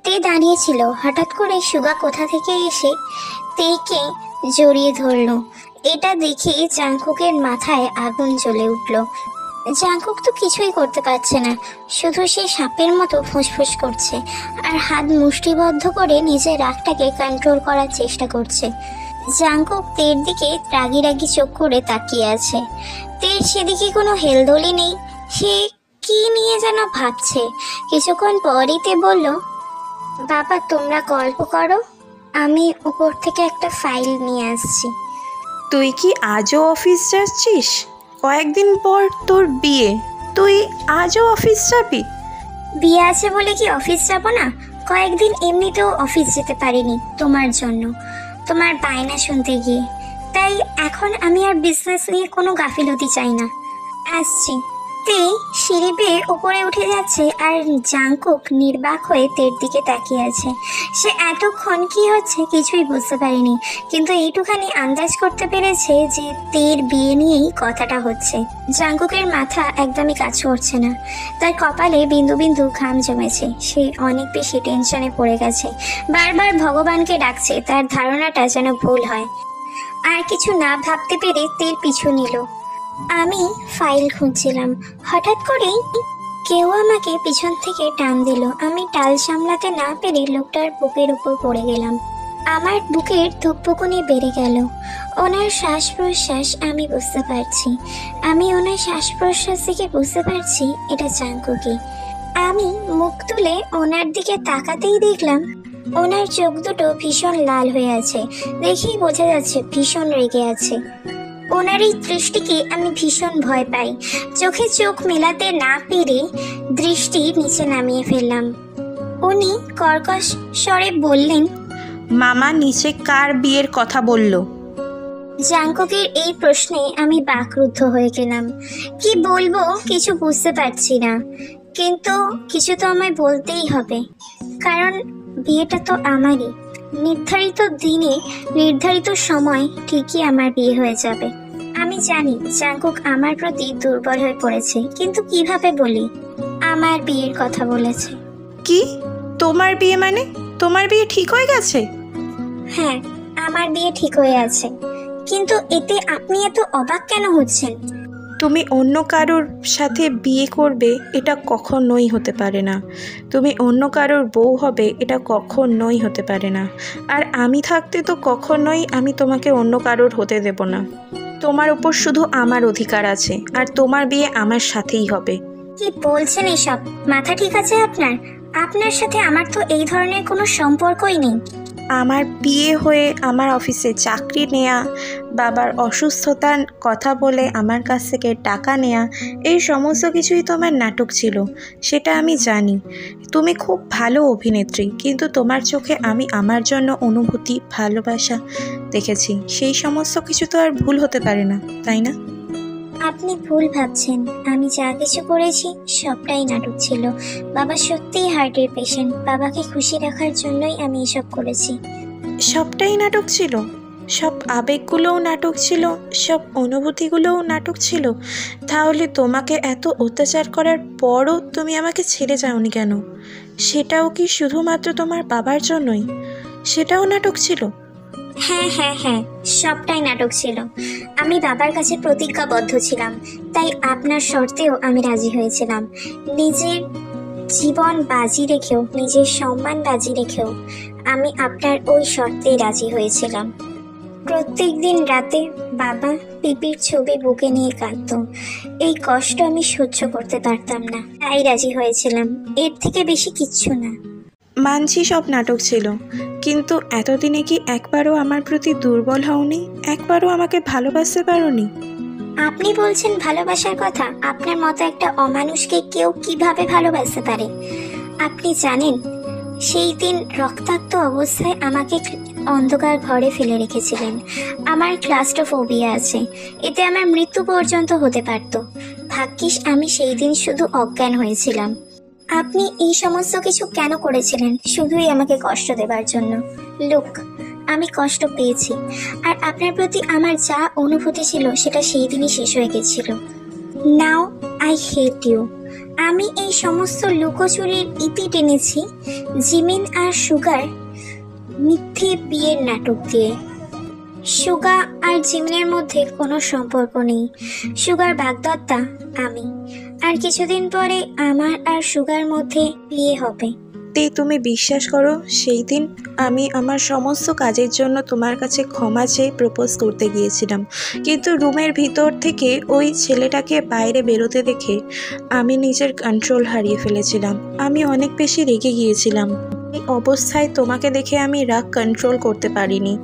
তে দাঁড়িয়েছিল, হঠাৎ করে সুগা কোথা থেকে এসে তেকে জড়িয়ে ধরলো। এটা দেখে জাংকুকের মাথায় আগুন জ্বলে উঠল। জাংকুক তো কিছুই করতে পারছে না, শুধু সে সাপের মতো ফুসফুস করছে আর হাত মুষ্টিবদ্ধ করে নিজের রাগটাকে কন্ট্রোল করার চেষ্টা করছে। জাংকুক তের দিকে রাগি রাগি চোখ করে তাকিয়ে আছে। তের সেদিকে কোনো হেলদোলই নেই, সে কি নিয়ে যেন ভাবছে। কিছুক্ষণ পরই তে বলল, বাবা তোমরা গল্প করো, আমি উপর থেকে একটা ফাইল নিয়ে আসছি। তুই কি আজও অফিস যাচ্ছিস? কয়েকদিন পর তোর বিয়ে, তুই আজও অফিস যাবি? বিয়ে আছে বলে কি অফিস যাব না? কয়েকদিন এমনিতেও অফিস যেতে পারিনি তোমার জন্য, তোমার বায়না শুনতে গিয়ে। তাই এখন আমি আর বিজনেস নিয়ে কোনো গাফিলতি চাই না। আসছি। তে সিঁড়ি বেয়ে উপরে উঠে যাচ্ছে আর জাংকুক নির্বাক হয়ে তের দিকে তাকিয়ে আছে। সে এতক্ষণ কি হচ্ছে কিছুই বুঝতে পারেনি, কিন্তু এইটুখানি আন্দাজ করতে পেরেছে যে তের বিয়ে নিয়েই কথাটা হচ্ছে। জাংকুকের মাথা একদমই কাজ করছে না, তার কপালে বিন্দু বিন্দু ঘাম জমেছে। সে অনেক বেশি টেনশনে পড়ে গেছে, বারবার ভগবানকে ডাকছে তার ধারণাটা যেন ভুল হয়। আর কিছু না ভাবতে পেরে তের পিছু নিল। আমি ফাইল খুঁজছিলাম, হঠাৎ করেই কেউ আমাকে পিছন থেকে টান দিল। আমি টাল সামলাতে না পেরে লোকটার বুকের উপর পড়ে গেলাম। আমার বুকের ধুকপুকুনি বেড়ে গেল। ওনার শ্বাস প্রশ্বাস আমি বুঝতে পারছি। আমি ওনার শ্বাস প্রশ্বাস থেকে বুঝতে পারছি এটা জাংকুকই। আমি মুখ তুলে ওনার দিকে তাকাতেই দেখলাম ওনার চোখ দুটো ভীষণ লাল হয়ে আছে। দেখেই বোঝা যাচ্ছে ভীষণ রেগে আছে। ওনার এই দৃষ্টিকে আমি ভীষণ ভয় পাই। চোখে চোখ মেলাতে না পেরে দৃষ্টি নিচে নামিয়ে ফেললাম। উনি কর্কশ স্বরে বললেন, মামা নিচে কার বিয়ের কথা বলল? জাংকুকের এই প্রশ্নে আমি বাকরুদ্ধ হয়ে গেলাম। কি বলবো কিছু বুঝতে পারছি না, কিন্তু কিছু তো আমায় বলতেই হবে, কারণ বিয়েটা তো আমারই। নির্ধারিত দিনে নির্ধারিত সময় ঠিকই আমার বিয়ে হয়ে যাবে। আমি জানি জাংকুক আমার প্রতি দুর্বল হয়ে পড়েছে, কিন্তু কিভাবে বলি? আমার বিয়ের কথা বলেছে। কি? তোমার বিয়ে মানে? তোমার বিয়ে ঠিক হয়ে গেছে? হ্যাঁ, আমার বিয়ে ঠিক হয়ে আছে, কিন্তু এতে আপনি এত অবাক কেন হচ্ছেন? তুমি অন্য কারোর সাথে বিয়ে করবে এটা কখনোই হতে পারে না। তুমি অন্য কারোর বউ হবে এটা কখনোই হতে পারে না। আর আমি থাকতে তো কখনোই আমি তোমাকে অন্য কারোর হতে দেব না। তোমার উপর শুধু আমার অধিকার আছে, আর তোমার বিয়ে আমার সাথেই হবে। কি বলছেন এসব? মাথা ঠিক আছে আপনার? আপনার সাথে আমার তো এই ধরনের কোনো সম্পর্কই নেই। আমার বিয়ে হয়ে আমার অফিসে চাকরি নেয়া, বাবার অসুস্থতার কথা বলে আমার কাছ থেকে টাকা নেয়া, এই সমস্ত কিছুই তোমার নাটক ছিল, সেটা আমি জানি। তুমি খুব ভালো অভিনেত্রী, কিন্তু তোমার চোখে আমি আমার জন্য অনুভূতি, ভালোবাসা দেখেছি। সেই সমস্ত কিছু তো আর ভুল হতে পারে না, তাই না? আপনি ভুল ভাবছেন। আমি যা কিছু করেছি সবটাই নাটক ছিল। বাবা সত্যিই হার্টের পেশেন্ট। বাবাকে খুশি রাখার জন্যই আমি এসব করেছি। সবটাই নাটক ছিল? সব আবেগগুলোও নাটক ছিল? সব অনুভূতিগুলোও নাটক ছিল? তাহলে তোমাকে এত অত্যাচার করার পরও তুমি আমাকে ছেড়ে যাওনি কেন? সেটাও কি শুধুমাত্র তোমার বাবার জন্যই? সেটাও নাটক ছিল? হ্যাঁ হ্যাঁ হ্যাঁ, সবটাই নাটক ছিল। আমি বাবার কাছে প্রতিজ্ঞাবদ্ধ ছিলাম, তাই আপনার শর্তেও আমি রাজি হয়েছিলাম। নিজের জীবন বাজি রেখেও, নিজের সম্মান বাজি রেখেও আমি আপনার ওই শর্তেই রাজি হয়েছিলাম। প্রত্যেক দিন রাতে বাবা পিপির ছবি বুকে নিয়ে কাঁদতো। এই কষ্ট আমি সহ্য করতে পারতাম না, তাই রাজি হয়েছিলাম। এর থেকে বেশি কিচ্ছু না। মানছি সব নাটক ছিল, কিন্তু এতদিনে কি একবারও আমার প্রতি দুর্বল হওনি? একবারও আমাকে ভালোবাসতে পারোনি? আপনি বলছেন ভালোবাসার কথা? আপনার মতো একটা অমানুষকে কেউ কিভাবে ভালোবাসতে পারে? আপনি জানেন সেই দিন রক্তাক্ত অবস্থায় আমাকে অন্ধকার ঘরে ফেলে রেখেছিলেন। আমার ক্লাস্ট্রোফোবিয়া আছে, এতে আমার মৃত্যু পর্যন্ত হতে পারত। ভাগ্যিস আমি সেই দিন শুধু অজ্ঞান হয়েছিলাম। আপনি এই সমস্ত কিছু কেন করেছিলেন? শুধুই আমাকে কষ্ট দেবার জন্য। লুক, আমি কষ্ট পেয়েছি, আর আপনার প্রতি আমার যা অনুভূতি ছিল সেটা সেই দিনই শেষ হয়ে গেছিল। Now I hate you. আমি এই সমস্ত লুকোচুরির ইতি টেনেছি জিমিন আর সুগার মিথ্যে বিয়ের নাটক দিয়ে। সুগা আর জিমিনের মধ্যে কোনো সম্পর্ক নেই। সুগার বাগদত্তা আমি। আর কিছুদিন পরে আমার আর সুগার মধ্যে বিয়ে হবে। তুমি বিশ্বাস করো, সেই দিন আমি আমার সমস্ত কাজের জন্য তোমার কাছে ক্ষমা চেয়ে প্রপোজ করতে গিয়েছিলাম, কিন্তু রুমের ভিতর থেকে ওই ছেলেটাকে বাইরে বেরোতে দেখে আমি নিজের কন্ট্রোল হারিয়ে ফেলেছিলাম। আমি অনেক বেশি রেগে গিয়েছিলাম। এই অবস্থায় তোমাকে দেখে আমি রাগ কন্ট্রোল করতে পারিনি।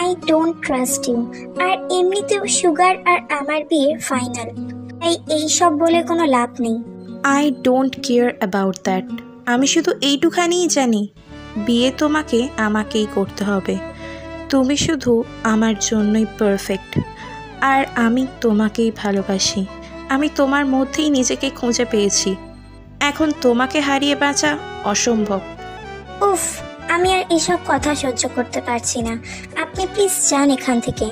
I don't trust you. আর এমনিতেও সুগার আর আমার বিয়ে ফাইনাল, তাই এইসব বলে কোনো লাভ নেই। I don't care about that. আমি শুধু এইটুখানিই জানি, বিয়ে তোমাকে আমাকেই করতে হবে। তুমি শুধু আমার জন্যই পারফেক্ট, আর আমি তোমাকেই ভালোবাসি। আমি তোমার মধ্যেই নিজেকে খুঁজে পেয়েছি। এখন তোমাকে হারিয়ে বাঁচা অসম্ভব। উফ, আমি আর এসব কথা সহ্য করতে পারছি না। আপনি প্লিজ যান এখান থেকে।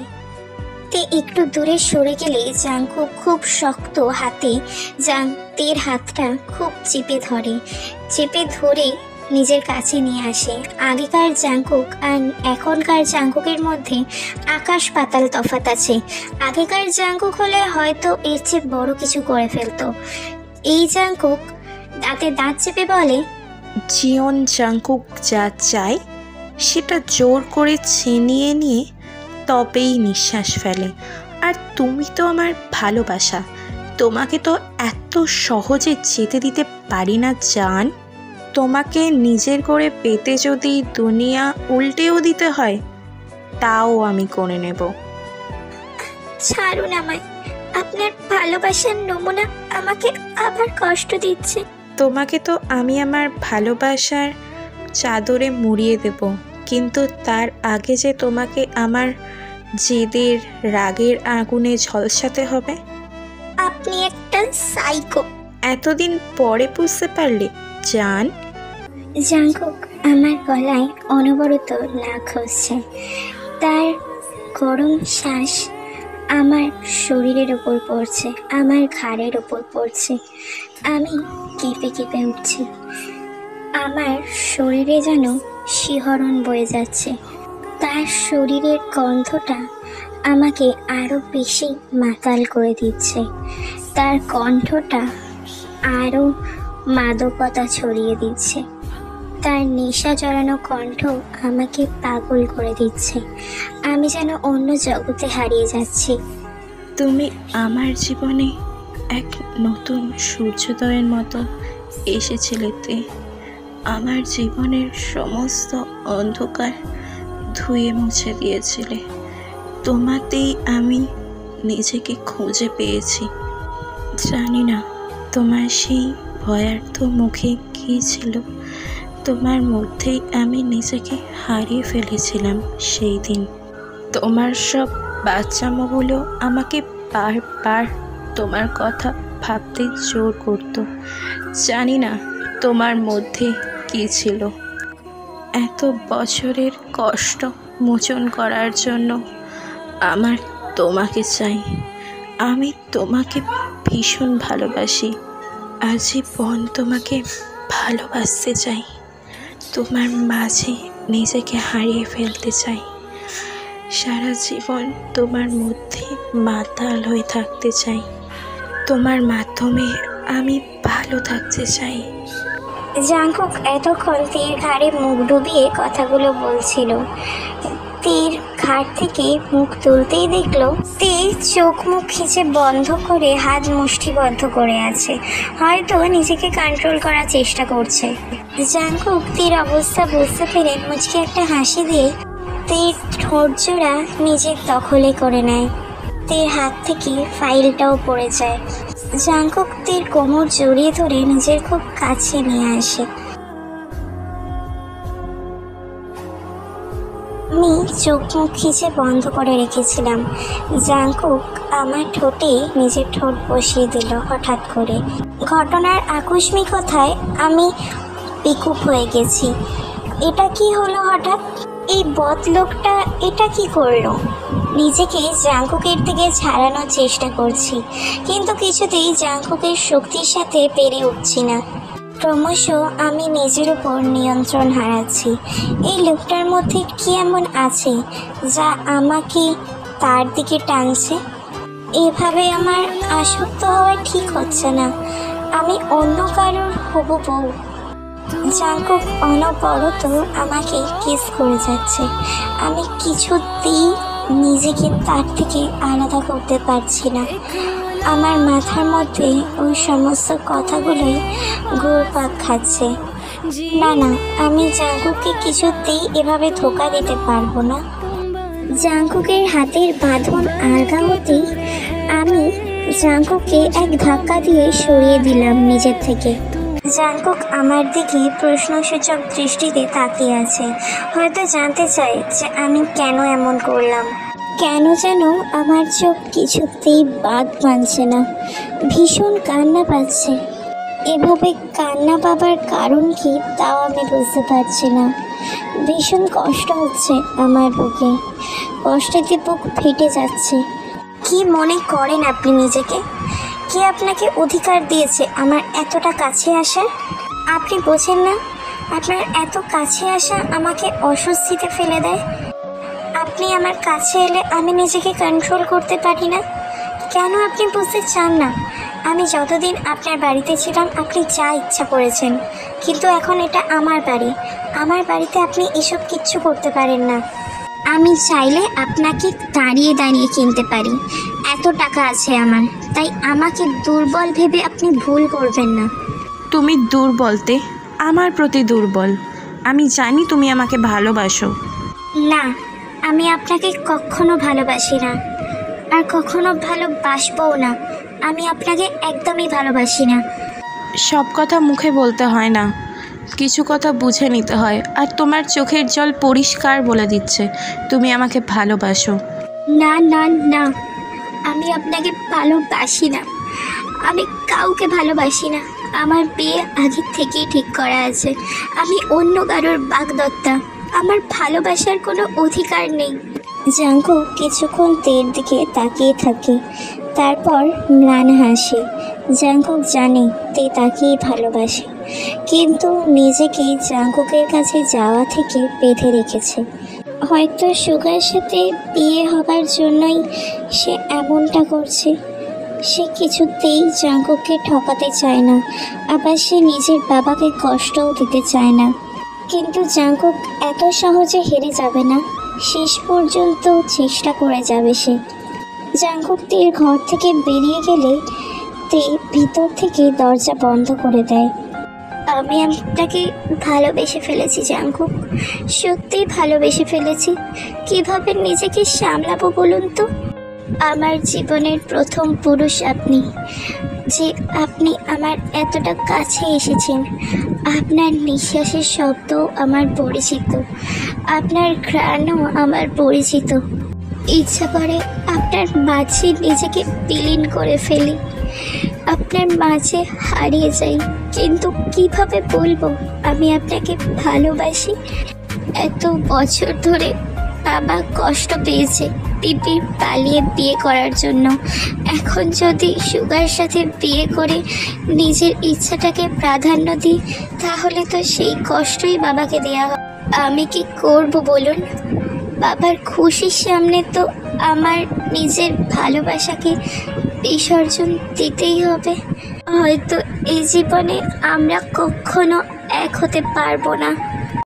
তে একটু দূরে সরে গেলে জাংকুক খুব শক্ত হাতে তের হাতটা খুব চেপে ধরে নিজের কাছে নিয়ে আসে। আগেকার জাংকুক আর এখনকার জাংকুকের মধ্যে আকাশ পাতাল তফাৎ আছে। আগেকার জাংকুক হলে হয়তো এর চেয়ে বড় কিছু করে ফেলতো। এই জাংকুক দাঁতে দাঁত চেপে বলে, জিওন জাংকুক যা চায় সেটা জোর করে ছিনিয়ে নিয়ে তবেই নিঃশ্বাস ফেলে। আর তুমি তো আমার ভালোবাসা, তোমাকে তো এত সহজে যেতে দিতে পারি না জান। তোমাকে নিজের করে পেতে যদি দুনিয়া উল্টেও দিতে হয় তাও আমি করে নেব। ছাড়ুন আমায়। আপনার ভালোবাসার নমুনা আমাকে আবার কষ্ট দিচ্ছে। তোমাকে তো আমি আমার ভালোবাসার চাদরে মুড়িয়ে দেব, কিন্তু তার আগে যে তোমাকে আমার জেদের রাগের আগুনে ঝলসাতে হবে। আপনি একটা সাইকো। এতদিন পরে বুঝতে পারলে জান? জাংকুক আমার গলায় অনবরত নাক ঘষছে। তার গরম শ্বাস আমার শরীরের ওপর পড়ছে, আমার ঘাড়ের ওপর পড়ছে। আমি কেঁপে কেঁপে উঠছি। আমার শরীরে যেন শিহরণ বয়ে যাচ্ছে। তার শরীরের গন্ধটা আমাকে আরও বেশি মাতাল করে দিচ্ছে। তার কণ্ঠটা আরও মাদকতা ছড়িয়ে দিচ্ছে। তার নেশা জড়ানো কণ্ঠ আমাকে পাগল করে দিচ্ছে। আমি যেন অন্য জগতে হারিয়ে যাচ্ছি। তুমি আমার জীবনে এক নতুন সূর্যোদয়ের মতো এসেছিলে। আমার জীবনের সমস্ত অন্ধকার ধুয়ে মুছে দিয়েছিলে। তোমাতেই আমি নিজেকে খুঁজে পেয়েছি। জানি না তোমার সেই ভয়ার্থ মুখে কী ছিল। তোমার মধ্যেই আমি নিজেকে হারিয়ে ফেলেছিলাম সেই দিন। তোমার সব বাচ্চামোগুলো আমাকে বারবার তোমার কথা ভাবতে জোর করতো। জানি না তোমার মধ্যে কী ছিল। এত বছরের কষ্ট মোচন করার জন্য আমার তোমাকে চাই। আমি তোমাকে ভীষণ ভালোবাসি। আজীবন তোমাকে ভালোবাসতে চাই। তোমার মাঝে নিজেকে হারিয়ে ফেলতে চাই। সারা জীবন তোমার মধ্যে মাতাল হয়ে থাকতে চাই। তোমার মাধ্যমে আমি ভালো থাকতে চাই। জাংকুক এতক্ষণ তীর ঘাড়ে মুখ ডুবিয়ে কথাগুলো বলছিল। তীর ঘাট থেকে মুখ তুলতেই দেখলো তীর চোখ মুখ খিচে বন্ধ করে হাত মুষ্টিবদ্ধ করে আছে, হয়তো নিজেকে কন্ট্রোল করার চেষ্টা করছে। জাংকুক তীর অবস্থা বুঝতে পেরে মুচকে একটা হাসি দিয়ে তীর ঠোঁট জোড়া নিজের দখলে করে নেয়। তীর হাত থেকে ফাইলটাও পড়ে যায়। জাংকুক তীর কোমর জড়িয়ে ধরে নিজের খুব কাছে নিয়ে আসে। আমি চোখ মুখ খিচে বন্ধ করে রেখেছিলাম। জাংকুক আমার ঠোঁটে নিজের ঠোঁট বসিয়ে দিল হঠাৎ করে। ঘটনার আকস্মিকতায় আমি বেকুব হয়ে গেছি। এটা কি হলো হঠাৎ? এই বদলোকটা এটা কি করলো? নিজেকে জাংকুকের থেকে ছাড়ানোর চেষ্টা করছি, কিন্তু কিছুতেই জাংকুকের শক্তির সাথে পেরে উঠছি না। ক্রমশ আমি নিজের উপর নিয়ন্ত্রণ হারাচ্ছি। এই লোকটার মধ্যে কি এমন আছে যা আমাকে তার দিকে টানছে? এভাবে আমার আসক্ত হওয়া ঠিক হচ্ছে না। আমি অন্য কারোর হবু বউ। জাংকুক অনবরত আমাকে কিস করে যাচ্ছে। আমি কিছুতেই নিজেকে তার থেকে আলাদা করতে পারছি না। আমার মাথার মধ্যে ওই সমস্ত কথাগুলোই ঘুরপাক খাচ্ছে। না না, আমি জাংকুককে কিছুতেই এভাবে ধোঁকা দিতে পারবো না। জাংকুকের হাতের বাঁধন আলগা হতেই আমি জাংকুককে এক ধাক্কা দিয়ে সরিয়ে দিলাম নিজের থেকে। জাংকুক আমার দিকে প্রশ্নসূচক দৃষ্টিতে তাকিয়ে আছে, হয়তো জানতে চায় যে আমি কেন এমন করলাম। কেন যেন আমার চোখ কিছুতেই বাদ মানছে না, ভীষণ কান্না পাচ্ছে। এভাবে কান্না পাবার কারণ কি তাও আমি বুঝতে পারছি না। ভীষণ কষ্ট হচ্ছে আমার বুকে, কষ্টেতে বুক ফেটে যাচ্ছে। কি মনে করেন আপনি নিজেকে? কে আপনাকে অধিকার দিয়েছে আমার এতটা কাছে আসার? আপনি বোঝেন না আপনার এত কাছে আসা আমাকে অস্বস্তিতে ফেলে দেয়। আপনি আমার কাছে এলে আমি নিজেকে কন্ট্রোল করতে পারি না। কেন আপনি বুঝতে চান না? আমি যতদিন আপনার বাড়িতে ছিলাম আপনি যা ইচ্ছা করেছেন, কিন্তু এখন এটা আমার বাড়ি। আমার বাড়িতে আপনি এসব কিচ্ছু করতে পারেন না। আমি চাইলে আপনাকে দাঁড়িয়ে দাঁড়িয়ে কিনতে পারি, এত টাকা আছে আমার। তাই আমাকে দুর্বল ভেবে আপনি ভুল করবেন না। তুমি দুর্বলতে আমার প্রতি দুর্বল। আমি জানি তুমি আমাকে ভালোবাসো। না, আমি আপনাকে কখনো ভালোবাসি না, আর কখনো ভালোবাসবও না। আমি আপনাকে একদমই ভালোবাসি না। সব কথা মুখে বলতে হয় না, কিছু কথা বুঝে নিতে হয়। আর তোমার চোখের জল পরিষ্কার বলে দিচ্ছে তুমি আমাকে ভালোবাসো। না না না, আমি আপনাকে ভালোবাসি না। আমি কাউকে ভালোবাসি না। আমার বিয়ে আগের থেকেই ঠিক করা আছে। আমি অন্য কারোর বাগদত্তা। আমার ভালোবাসার কোনো অধিকার নেই। জাংকুক কিছুক্ষণ তের দিকে তাকিয়ে থাকে, তারপর ম্লান হাসে। জাংকুক জানে তে তাকেই ভালোবাসে, কিন্তু নিজেকে জাংকুকের কাছে যাওয়া থেকে বেঁধে রেখেছে। হয়তো সুগার সাথে বিয়ে হবার জন্যই সে এমনটা করছে। সে কিছুতেই জাংকুককে ঠকাতে চায় না, আবার সে নিজের বাবাকে কষ্টও দিতে চায় না। কিন্তু জাংকুক এত সহজে হেরে যাবে না। শেষ পর্যন্ত চেষ্টা করে যাবে সে। জাংকুক তের ঘর থেকে বেরিয়ে গেলে তে ভিতর থেকে দরজা বন্ধ করে দেয়। আমি আপনাকে ভালোবেসে ফেলেছি জাংকুক, সত্যিই ভালোবেসে ফেলেছি। কিভাবে নিজেকে সামলাবো বলুন তো? আমার জীবনের প্রথম পুরুষ আপনি, যে আপনি আমার এতটা কাছে এসেছেন। আপনার নিঃশ্বাসের শব্দ আমার পরিচিত, আপনার ঘ্রাণও আমার পরিচিত। ইচ্ছা করে আপনার মাঝে নিজেকে বিলীন করে ফেলি, আপনার মাঝে হারিয়ে যাই। কিন্তু কিভাবে বলবো আমি আপনাকে ভালোবাসি? এত বছর ধরে বাবা কষ্ট পেয়েছে পিপির পালিয়ে বিয়ে করার জন্য। এখন যদি সুগার সাথে বিয়ে করে নিজের ইচ্ছাটাকে প্রাধান্য দিই, তাহলে তো সেই কষ্টই বাবাকে দেওয়া হবে। আমি কি করব বলুন? বাবার খুশির সামনে তো আমার নিজের ভালোবাসাকে বিসর্জন দিতেই হবে। হয়তো এই জীবনে আমরা কখনো এক হতে পারবো না।